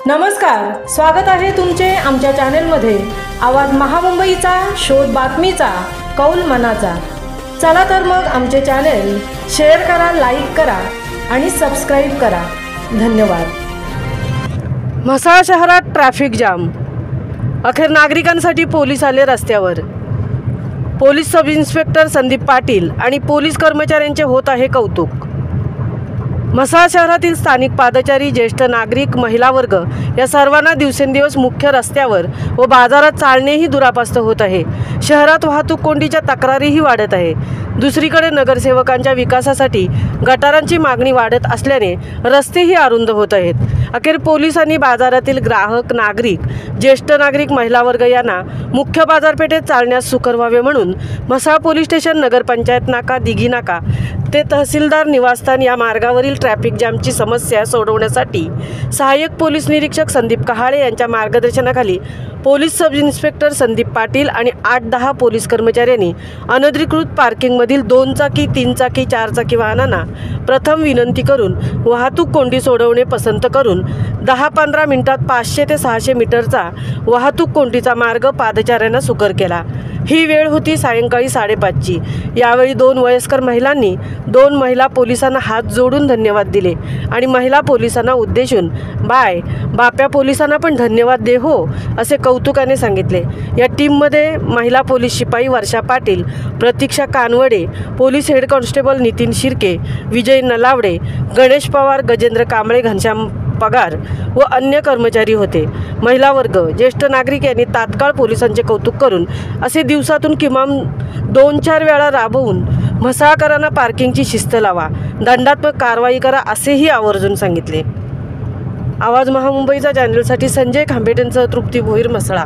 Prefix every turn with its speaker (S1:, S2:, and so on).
S1: नमस्कार, स्वागत आहे तुमचे आमच्या चॅनलमध्ये। आवाज महामुंबईचा, शोध बातमीचा, कौल मनाचा। चला तर मग आमचे चॅनल शेअर करा, लाईक करा आणि सबस्क्राइब करा। धन्यवाद। म्हसळा शहरात ट्रॅफिक जाम, अखेर नागरिकांसाठी पोलीस आले रस्त्यावर। Police sub inspector Sandeep Patil आणि पोलीस कर्मचाऱ्यांचे होत आहे कौतुक। म्हसळा शहरातील स्थानिक पादचारी, ज्येष्ठ नागरिक, महिला वर्ग या सर्वांना दिवसेंदिवस मुख्य रस्त्यावर व बाजारात चालणेही दुरापास्त होत आहे। शहरात वाहतूक कोंडीच्या तक्रारीही वाढत आहे। दुसरीकडे नगरसेवकांच्या विकासासाठी गटारांची मागणी वाढत असल्याने रस्तेही अरुंद होत आहेत। अखेर पोलिसांनी बाजारातील ग्राहक, नागरिक, ज्येष्ठ नागरिक, महिला वर्ग यांना मुख्य बाजारपेठेत चालण्यास सुकर व्हावे म्हणून म्हसळा पोलीस स्टेशन, नगरपंचायत नाका, दिघी नाका ते तहसीलदार निवासस्थान या मार्गावरील ट्रॅफिक जामची समस्या सोडवण्यासाठी सहाय्यक पोलीस निरीक्षक संदीप कहाळे यांच्या मार्गदर्शनाखाली police sub inspector Sandeep Patil आणि 8-10 पोलीस कर्मचाऱ्यांनी अनधिकृत पार्किंगमधील 2 चाकी, 3 चाकी, 4 चाकी वाहनांना प्रथम विनंती करून वाहतूक कोंडी सोडवणे पसंत करून 10-15 मिनिटात 500 ते 600 मीटरचा वाहतूक कोंडीचा मार्ग पादचाऱ्यांना सुकर केला। ही वेळ होती सायंकाळी 5:30ची। यावेळी 2 वयस्कर महिलांनी 2 महिला पोलिसांना हात जोडून धन्यवाद दिले आणि महिला पोलिसांना उद्देशून बाप्या पोलिसांना पण धन्यवाद दे हो, असे कौतुकाने सांगितले। या टीममध्ये महिला पोलीस शिपाई Varsha Patil, Pratiksha Kanwade, police head constable Nitin Shirke, Vijay Nalawade, Ganesh Pawar, Gajendra Kamble, Ghanshyam Pagar व अन्य कर्मचारी होते। महिला वर्ग, ज्येष्ठ नागरिक यांनी तात्काळ पोलिसांचे कौतुक करून असे दिवसातून किमान 2-4 वेळा राबवून म्हसळाकरांना पार्किंगची शिस्त लावा, दंडात्मक कारवाई करा असेही आवर्जून सांगितले। आवाज महामुंबईचा चॅनलसाठी संजय खांबेटेंसह तृप्ती भोईर, म्हसळा।